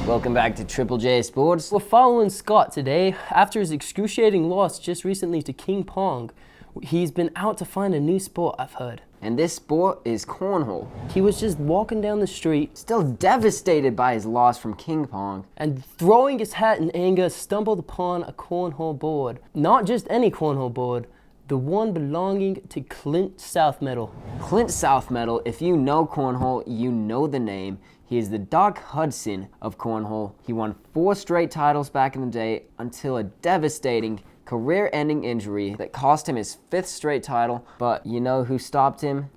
Welcome back to Triple J Sports. We're following Scott today after his excruciating loss just recently to King Pong. He's been out to find a new sport, I've heard. And this sport is cornhole. He was just walking down the street, Still devastated by his loss from King Pong. and throwing his hat in anger, stumbled upon a cornhole board. Not just any cornhole board, the one belonging to Clint Southmetal. Clint Southmetal, if you know cornhole, you know the name. He is the Doc Hudson of cornhole. He won 4 straight titles back in the day until a devastating career-ending injury that cost him his 5th straight title. But you know who stopped him?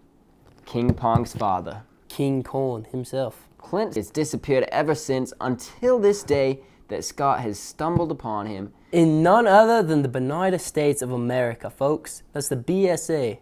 King Pong's father. King Corn himself. Clint has disappeared ever since until this day that Scott has stumbled upon him. In none other than the Benighted States of America, folks. That's the BSA,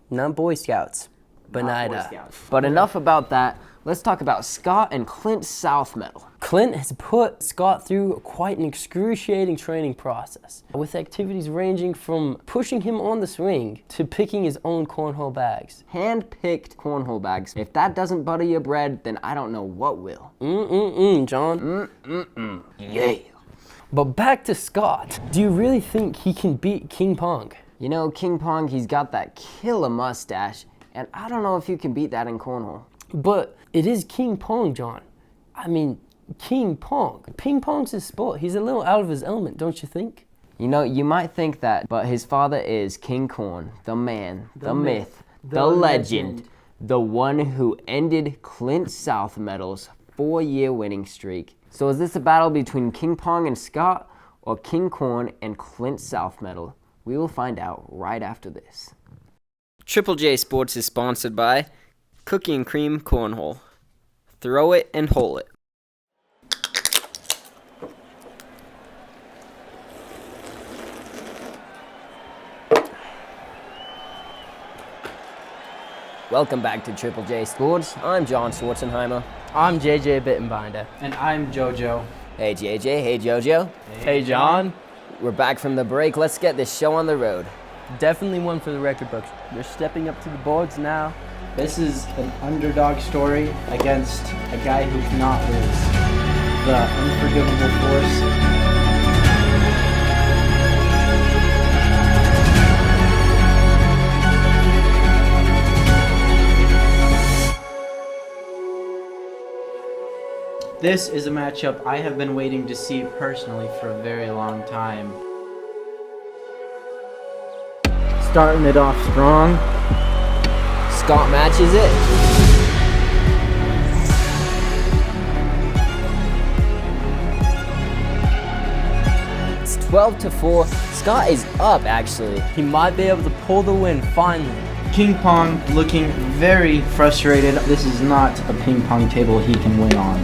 not Boy Scouts. Benighted. But enough about that. Let's talk about Scott and Clint Southmetal. Clint has put Scott through quite an excruciating training process, with activities ranging from pushing him on the swing to picking his own cornhole bags. Hand-picked cornhole bags. If that doesn't butter your bread, then I don't know what will. John. Yeah. But back to Scott. Do you really think he can beat King Pong? You know, King Pong, he's got that killer mustache, and I don't know if you can beat that in cornhole. But it is King Pong, John. I mean, King Pong. Ping pong's his sport. He's a little out of his element, don't you think? You know, you might think that, but his father is King Corn, the man, the myth, the legend, the one who ended Clint Southmetal's 4-year winning streak. So is this a battle between King Pong and Scott, or King Corn and Clint Southmetal? We will find out right after this. Triple J Sports is sponsored by Cookie and Cream Cornhole. Throw it and hole it. Welcome back to Triple J Sports. I'm John Schwarzenheimer. I'm JJ Bittenbinder. And I'm JoJo. Hey JJ, hey Jojo. Hey, John. We're back from the break. Let's get this show on the road. Definitely one for the record books. They're stepping up to the boards now. This is an underdog story against a guy who cannot lose. The unforgivable force. This is a matchup I have been waiting to see personally for a very long time. Starting it off strong. Scott matches it. It's 12-4. Scott is up, actually. He might be able to pull the win finally. King Pong looking very frustrated. This is not a ping pong table he can win on.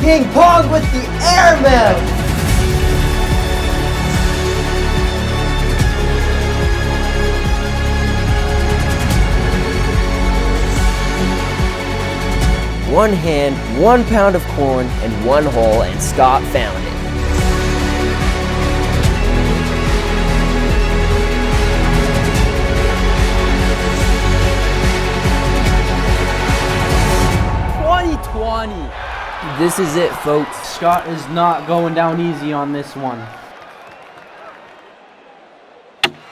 King Pong with the airmail. One hand, 1 pound of corn, and 1 hole, and Scott found it. This is it, folks. Scott is not going down easy on this one.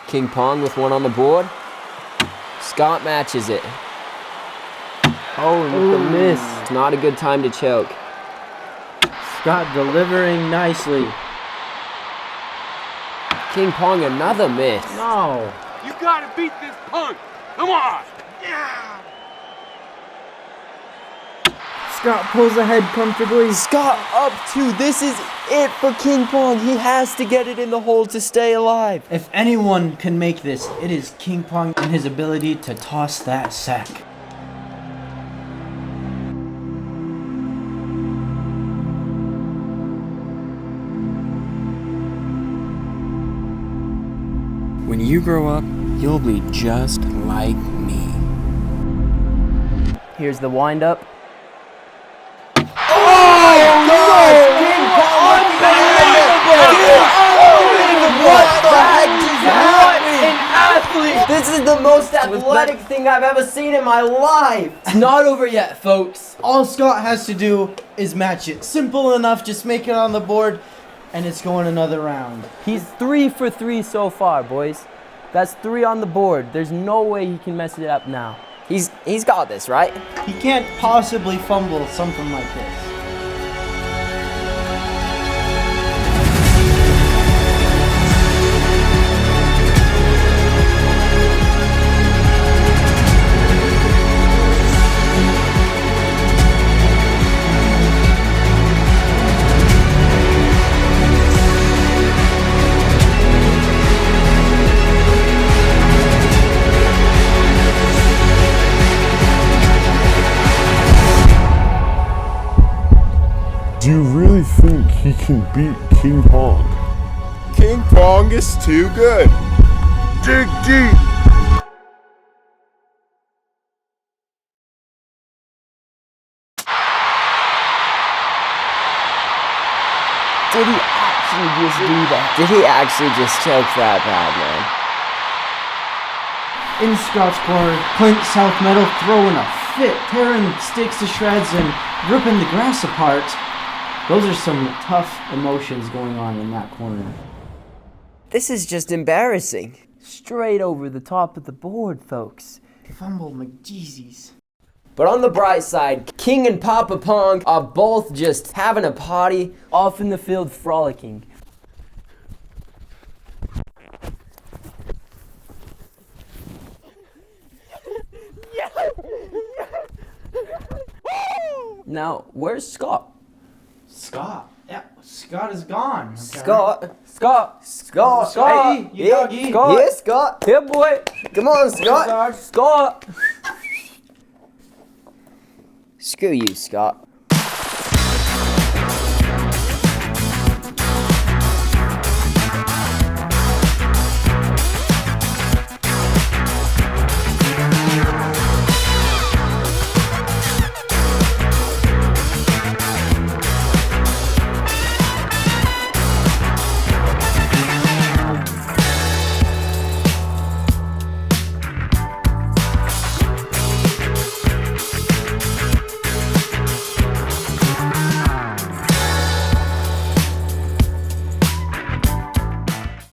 King Pong with 1 on the board. Scott matches it. Oh, with the miss. It's not a good time to choke. Scott delivering nicely. King Pong another miss. No. You gotta beat this punk. Come on. Yeah. Scott pulls ahead comfortably. Scott up 2. This is it for King Pong. He has to get it in the hole to stay alive. If anyone can make this, it is King Pong and his ability to toss that sack. When you grow up, you'll be just like me. Here's the windup. This is the most athletic thing I've ever seen in my life. It's not over yet, folks. All Scott has to do is match it. Simple enough, just make it on the board, and it's going another round. He's 3 for 3 so far, boys. That's 3 on the board. There's no way he can mess it up now. He's got this, right? He can't possibly fumble something like this. Do you really think he can beat King Pong? King Pong is too good. Dig deep. Did he actually just do that? Did he actually just choke that bad, man? In Scott's corner, Clint South Meadow throwing a fit, tearing sticks to shreds and ripping the grass apart. Those are some tough emotions going on in that corner. This is just embarrassing. Straight over the top of the board, folks. Fumble McJeezies. But on the bright side, King and Papa Pong are both just having a party. Off in the field frolicking. Now, where's Scott? Scott. Yeah, Scott is gone. Okay. Scott. Scott. Hey, you doggy. Scott. Yeah, Scott. Here, boy. Come on, Scott. Scott. Screw you, Scott.